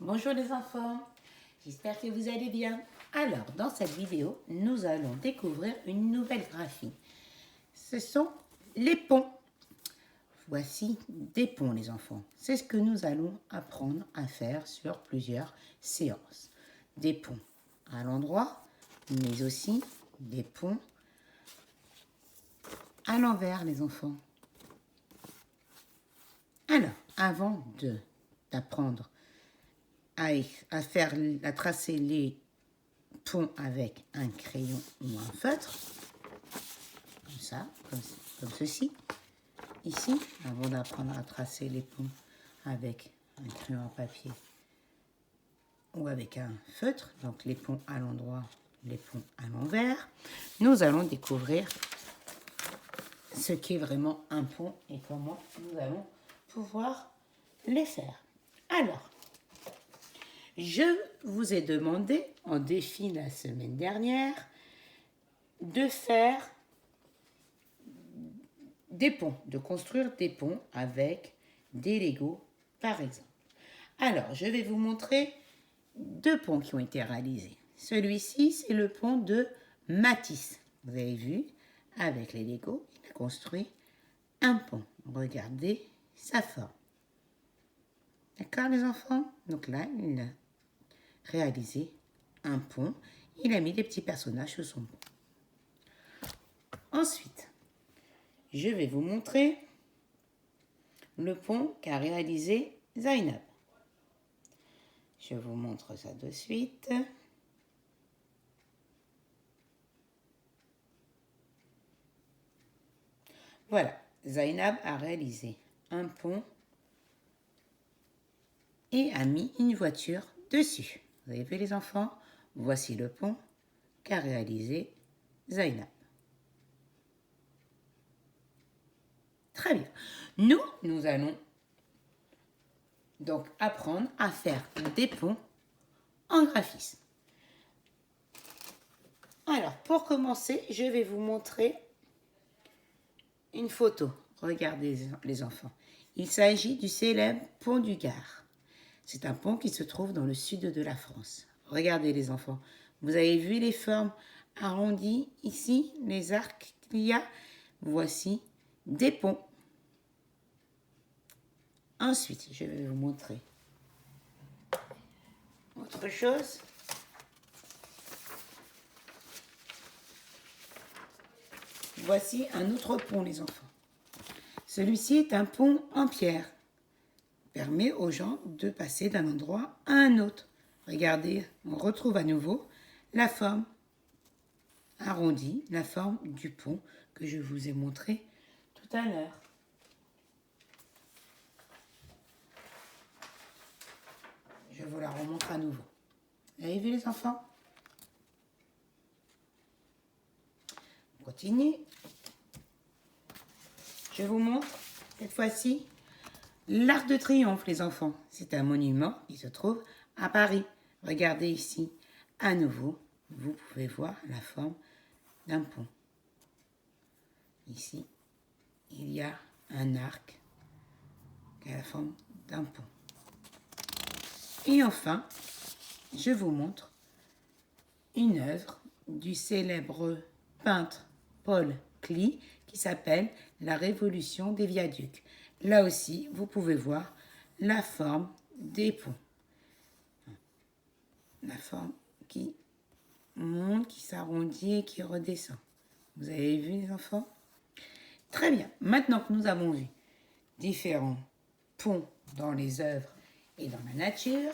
Bonjour les enfants, j'espère que vous allez bien. Alors, dans cette vidéo, nous allons découvrir une nouvelle graphie. Ce sont les ponts. Voici des ponts les enfants. C'est ce que nous allons apprendre à faire sur plusieurs séances. Des ponts à l'endroit, mais aussi des ponts à l'envers les enfants. Alors, avant d'apprendre à tracer les ponts avec un crayon ou un feutre, comme ça, comme ceci. Ici, avant d'apprendre à tracer les ponts avec un crayon à papier ou avec un feutre, donc les ponts à l'endroit, les ponts à l'envers, nous allons découvrir ce qu'est vraiment un pont et comment nous allons pouvoir les faire. Alors, je vous ai demandé en défi la semaine dernière de faire des ponts, de construire des ponts avec des Legos par exemple. Alors, je vais vous montrer deux ponts qui ont été réalisés. Celui-ci, c'est le pont de Matisse. Vous avez vu, avec les Legos, il a construit un pont. Regardez sa forme. D'accord les enfants? Donc là, il a réalisé un pont. Il a mis des petits personnages sur son pont. Ensuite, je vais vous montrer le pont qu'a réalisé Zainab. Je vous montre ça de suite. Voilà, Zainab a réalisé un pont et a mis une voiture dessus. Vous avez vu les enfants? Voici le pont qu'a réalisé Zainab. Très bien. Nous allons donc apprendre à faire des ponts en graphisme. Alors, pour commencer, je vais vous montrer une photo. Regardez les enfants. Il s'agit du célèbre pont du Gard. C'est un pont qui se trouve dans le sud de la France. Regardez les enfants. Vous avez vu les formes arrondies ici, les arcs qu'il y a? Voici des ponts. Ensuite, je vais vous montrer autre chose. Voici un autre pont, les enfants. Celui-ci est un pont en pierre. Permet aux gens de passer d'un endroit à un autre. Regardez, on retrouve à nouveau la forme arrondie, la forme du pont que je vous ai montré tout à l'heure. Je vous la remontre à nouveau. Vous avez vu les enfants? On continue. Je vous montre cette fois-ci l'Arc de Triomphe, les enfants. C'est un monument qui se trouve à Paris. Regardez ici, à nouveau, vous pouvez voir la forme d'un pont. Ici, il y a un arc qui a la forme d'un pont. Et enfin, je vous montre une œuvre du célèbre peintre Paul Klee qui s'appelle La Révolution des viaducs. Là aussi, vous pouvez voir la forme des ponts. La forme qui monte, qui s'arrondit et qui redescend. Vous avez vu les enfants? Très bien. Maintenant que nous avons vu différents ponts dans les œuvres et dans la nature,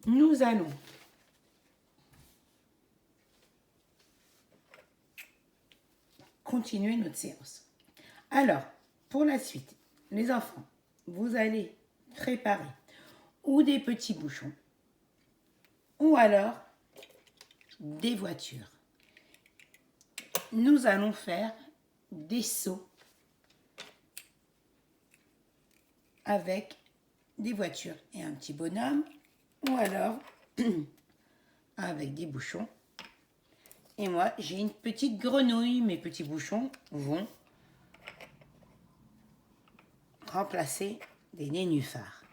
nous allons continuer notre séance. Alors, pour la suite, les enfants, vous allez préparer ou des petits bouchons ou alors des voitures. Nous allons faire des seaux avec des voitures et un petit bonhomme ou alors avec des bouchons. Et moi, j'ai une petite grenouille. Mes petits bouchons vont remplacer des nénuphars.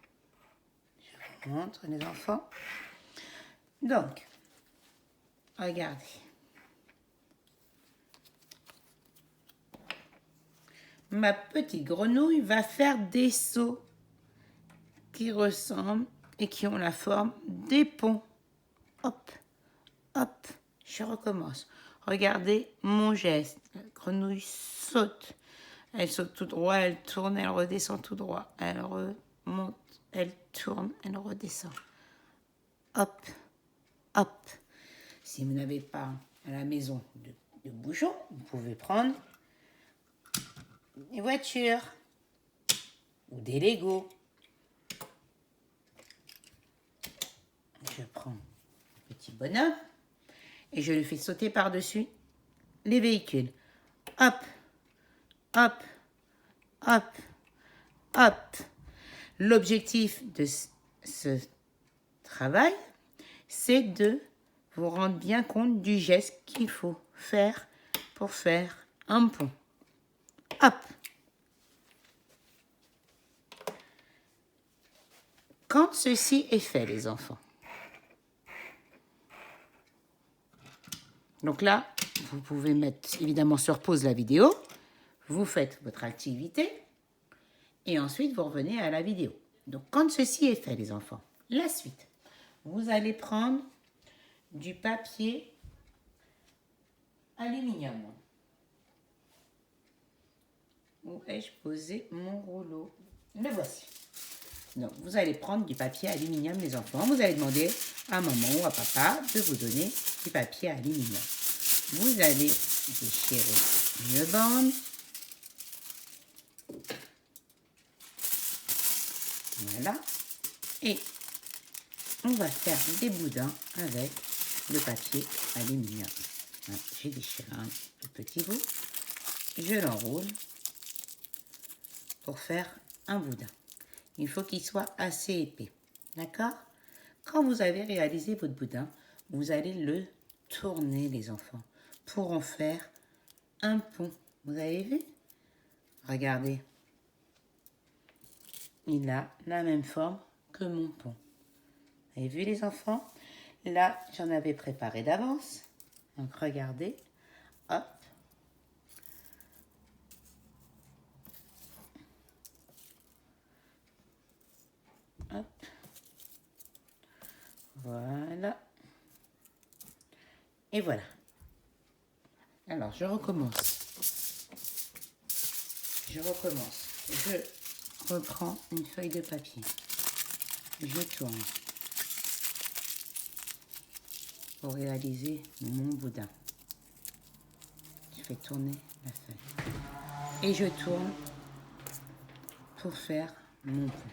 Je montre les enfants. Donc, regardez. Ma petite grenouille va faire des sauts qui ressemblent et qui ont la forme des ponts. Hop, hop, je recommence. Regardez mon geste. La grenouille saute. Elle saute tout droit, elle tourne, elle redescend tout droit. Elle remonte, elle tourne, elle redescend. Hop, hop. Si vous n'avez pas à la maison de bouchon, vous pouvez prendre des voitures ou des Legos. Je prends le petit bonhomme et je le fais sauter par-dessus les véhicules. Hop, hop, hop, hop. L'objectif de ce travail, c'est de vous rendre bien compte du geste qu'il faut faire pour faire un pont. Hop. Quand ceci est fait, les enfants, donc là, vous pouvez mettre évidemment sur pause la vidéo, vous faites votre activité et ensuite vous revenez à la vidéo. Donc quand ceci est fait, les enfants, la suite, vous allez prendre du papier aluminium. Où ai-je posé mon rouleau? Le voici. Donc, vous allez prendre du papier aluminium, les enfants. Vous allez demander à maman ou à papa de vous donner du papier aluminium. Vous allez déchirer une bande. Voilà. Et on va faire des boudins avec le papier aluminium. Voilà, j'ai déchiré un petit bout. Je l'enroule pour faire un boudin. Il faut qu'il soit assez épais. D'accord? Quand vous avez réalisé votre boudin, vous allez le tourner, les enfants, pour en faire un pont. Vous avez vu? Regardez. Il a la même forme que mon pont. Vous avez vu, les enfants? Là, j'en avais préparé d'avance. Donc, regardez. Hop. Hop. Voilà. Et voilà. Alors, je recommence. Je reprends une feuille de papier. Je tourne pour réaliser mon boudin. Je fais tourner la feuille. Et je tourne pour faire mon pont.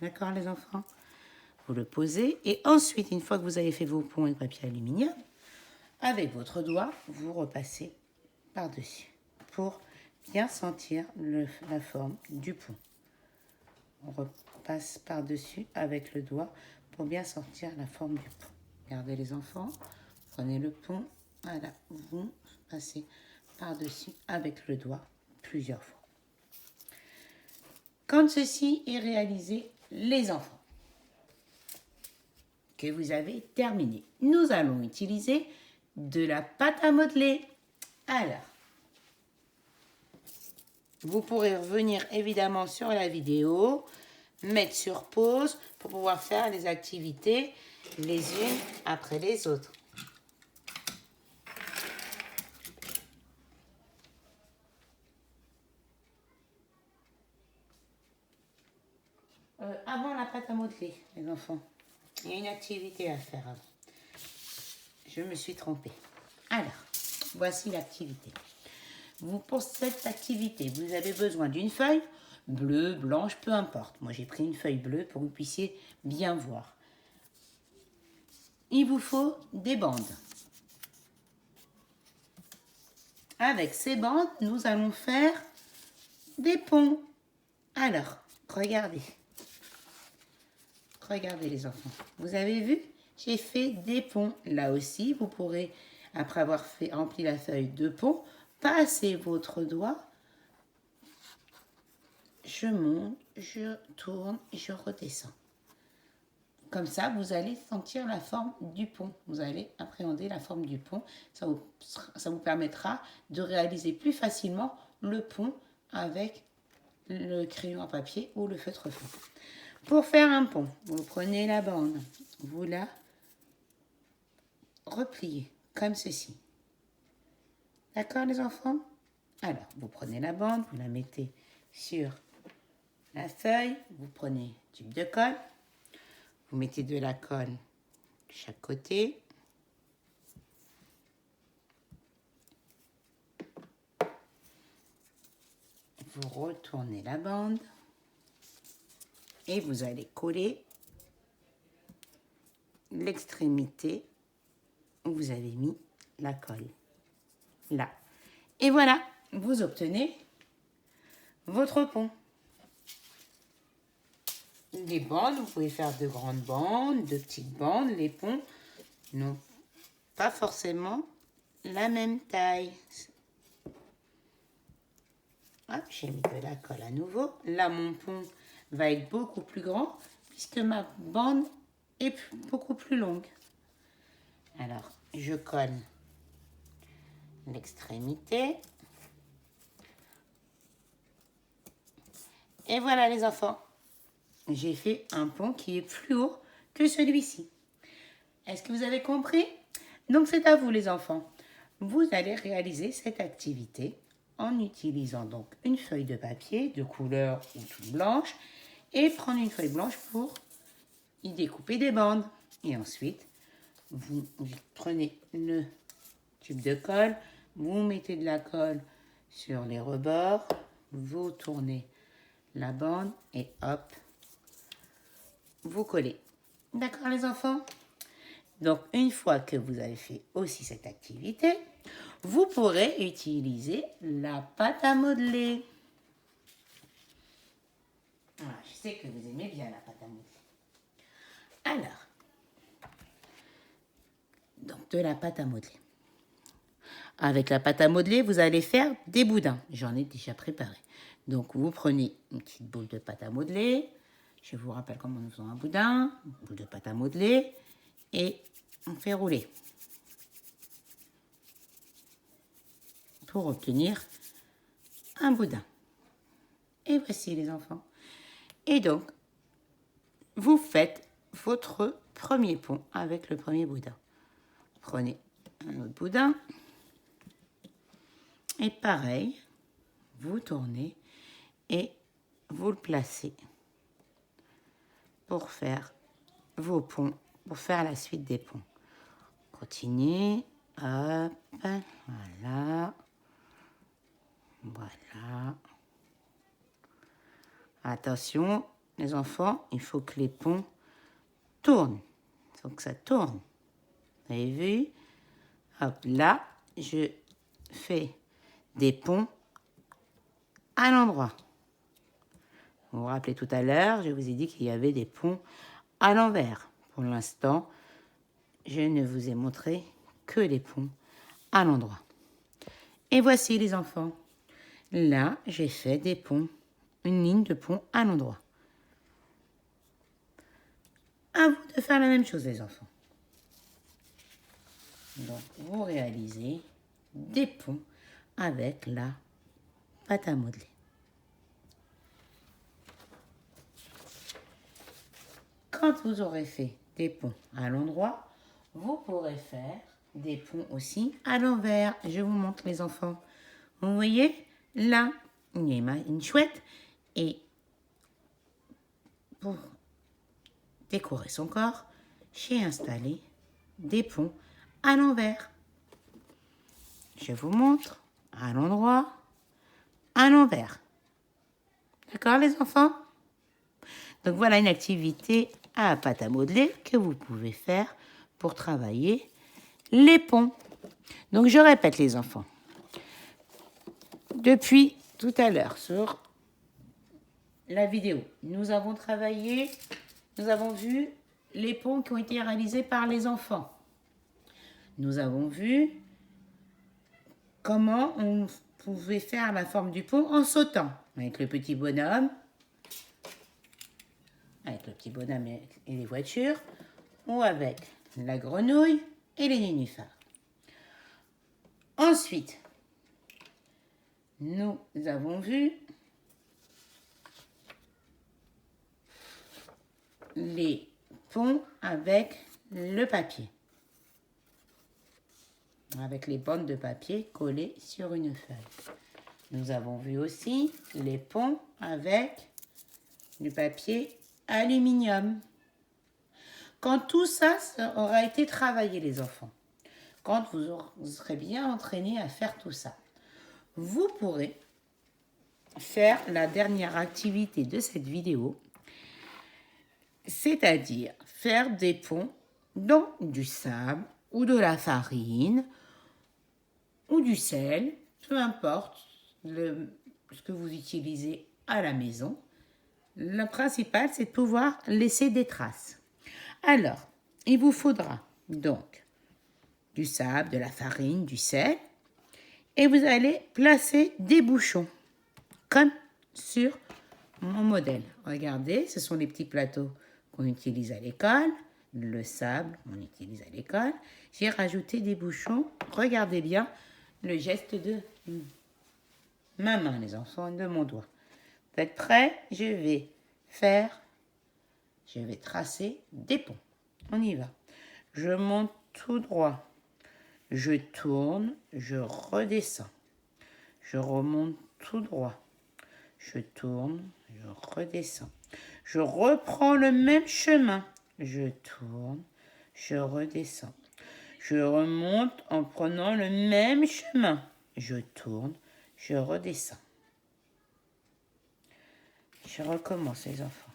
D'accord, les enfants? Vous le posez et ensuite, une fois que vous avez fait vos ponts avec papier aluminium, avec votre doigt, vous repassez par-dessus pour bien sentir la forme du pont. On repasse par-dessus avec le doigt pour bien sentir la forme du pont. Regardez, les enfants, prenez le pont, voilà, vous passez par-dessus avec le doigt plusieurs fois. Quand ceci est réalisé, les enfants, que vous avez terminé, nous allons utiliser de la pâte à modeler. Alors, vous pourrez revenir évidemment sur la vidéo, mettre sur pause pour pouvoir faire les activités les unes après les autres. Avant la pâte à modeler, les enfants, il y a une activité à faire avant. Je me suis trompée. Alors, voici l'activité. Pour cette activité, vous avez besoin d'une feuille bleue, blanche, peu importe. Moi, j'ai pris une feuille bleue pour que vous puissiez bien voir. Il vous faut des bandes. Avec ces bandes, nous allons faire des ponts. Alors, regardez. Regardez, les enfants. Vous avez vu? J'ai fait des ponts. Là aussi, vous pourrez, après avoir rempli la feuille de pont, passer votre doigt. Je monte, je tourne et je redescends. Comme ça, vous allez sentir la forme du pont. Vous allez appréhender la forme du pont. Ça vous permettra de réaliser plus facilement le pont avec le crayon à papier ou le feutre fond. Pour faire un pont, vous prenez la bande, vous la repliez comme ceci. D'accord les enfants? Alors, vous prenez la bande, vous la mettez sur la feuille, vous prenez tube de colle, vous mettez de la colle de chaque côté. Vous retournez la bande et vous allez coller l'extrémité où vous avez mis la colle. Là. Et voilà, vous obtenez votre pont. Les bandes, vous pouvez faire de grandes bandes, de petites bandes. Les ponts n'ont pas forcément la même taille. Hop, j'ai mis de la colle à nouveau. Là, mon pont va être beaucoup plus grand puisque ma bande est beaucoup plus longue. Alors, je colle l'extrémité. Et voilà les enfants. J'ai fait un pont qui est plus haut que celui-ci. Est-ce que vous avez compris? Donc c'est à vous les enfants. Vous allez réaliser cette activité en utilisant donc une feuille de papier de couleur ou toute blanche et prendre une feuille blanche pour y découper des bandes. Et ensuite, vous prenez le tube de colle, vous mettez de la colle sur les rebords, vous tournez la bande et hop, vous collez. D'accord les enfants? Donc une fois que vous avez fait aussi cette activité, vous pourrez utiliser la pâte à modeler. Ah, je sais que vous aimez bien la pâte à modeler. Alors, donc de la pâte à modeler. Avec la pâte à modeler, vous allez faire des boudins. J'en ai déjà préparé. Donc vous prenez une petite boule de pâte à modeler. Je vous rappelle comment nous faisons un boudin. Une boule de pâte à modeler. Et on fait rouler. Pour obtenir un boudin. Et voici les enfants. Et donc, vous faites votre premier pont avec le premier boudin. Prenez un autre boudin. Et pareil, vous tournez et vous le placez pour faire vos ponts, pour faire la suite des ponts. Continuez, hop, voilà, voilà. Attention, les enfants, il faut que les ponts tournent. Il faut que ça tourne. Vous avez vu? Hop, là, je fais des ponts à l'endroit. Vous vous rappelez tout à l'heure, je vous ai dit qu'il y avait des ponts à l'envers. Pour l'instant, je ne vous ai montré que les ponts à l'endroit. Et voici les enfants. Là, j'ai fait des ponts, une ligne de pont à l'endroit. À vous de faire la même chose les enfants. Donc, vous réalisez des ponts avec la pâte à modeler. Quand vous aurez fait des ponts à l'endroit, vous pourrez faire des ponts aussi à l'envers. Je vous montre les enfants. Vous voyez, là, il y a une chouette et pour décorer son corps, j'ai installé des ponts à l'envers. Je vous montre à l'endroit, à l'envers. D'accord les enfants? Donc voilà une activité à pâte à modeler que vous pouvez faire pour travailler les ponts. Donc je répète les enfants. Depuis tout à l'heure sur la vidéo, nous avons travaillé, nous avons vu les ponts qui ont été réalisés par les enfants. Nous avons vu comment on pouvait faire la forme du pont en sautant avec le petit bonhomme avec le petit bonhomme et les voitures, ou avec la grenouille et les nénuphars. Ensuite, nous avons vu les ponts avec le papier, avec les bandes de papier collées sur une feuille. Nous avons vu aussi les ponts avec du papier aluminium. Quand tout ça aura été travaillé, les enfants, quand vous serez bien entraînés à faire tout ça, vous pourrez faire la dernière activité de cette vidéo, c'est-à-dire faire des ponts dans du sable ou de la farine ou du sel, peu importe ce que vous utilisez à la maison. Le principal, c'est de pouvoir laisser des traces. Alors, il vous faudra donc du sable, de la farine, du sel, et vous allez placer des bouchons, comme sur mon modèle. Regardez, ce sont les petits plateaux qu'on utilise à l'école, le sable qu'on utilise à l'école. J'ai rajouté des bouchons. Regardez bien le geste de ma main, les enfants, de mon doigt. Vous êtes prêts? Je vais tracer des ponts. On y va. Je monte tout droit. Je tourne, je redescends. Je remonte tout droit. Je tourne, je redescends. Je reprends le même chemin. Je tourne, je redescends. Je remonte en prenant le même chemin. Je tourne, je redescends. Je recommence, les enfants.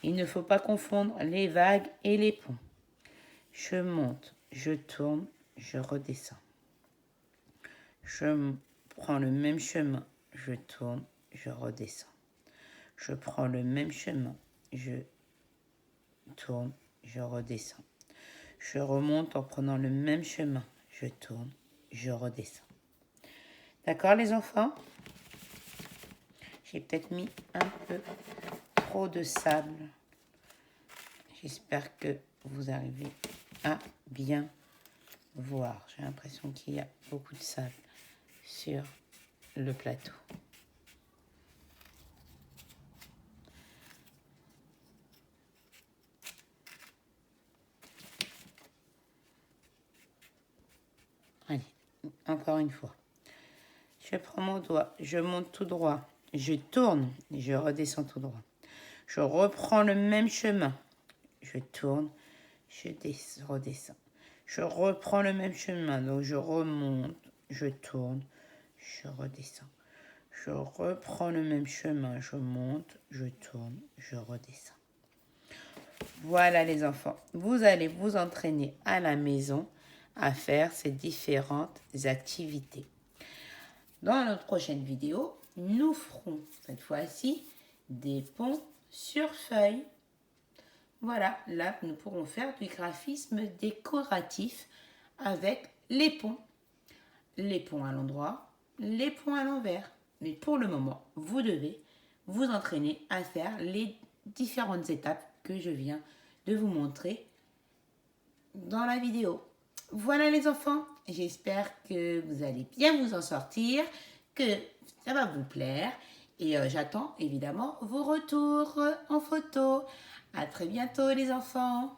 Il ne faut pas confondre les vagues et les ponts. Je monte, je tourne, je redescends. Je prends le même chemin, je tourne, je redescends. Je prends le même chemin, je tourne, je redescends. Je remonte en prenant le même chemin, je tourne, je redescends. D'accord, les enfants? J'ai peut-être mis un peu trop de sable. J'espère que vous arrivez à bien voir. J'ai l'impression qu'il y a beaucoup de sable sur le plateau. Allez, encore une fois. Je prends mon doigt, je monte tout droit, je tourne et je redescends tout droit. Je reprends le même chemin, je tourne, je redescends. Je reprends le même chemin, donc je remonte, je tourne, je redescends. Je reprends le même chemin, je monte, je tourne, je redescends. Voilà les enfants, vous allez vous entraîner à la maison à faire ces différentes activités. Dans notre prochaine vidéo, nous ferons cette fois-ci des ponts sur feuille. Voilà, là nous pourrons faire du graphisme décoratif avec les ponts. Les ponts à l'endroit, les ponts à l'envers. Mais pour le moment, vous devez vous entraîner à faire les différentes étapes que je viens de vous montrer dans la vidéo. Voilà les enfants, j'espère que vous allez bien vous en sortir, que ça va vous plaire et j'attends évidemment vos retours en photo. À très bientôt les enfants.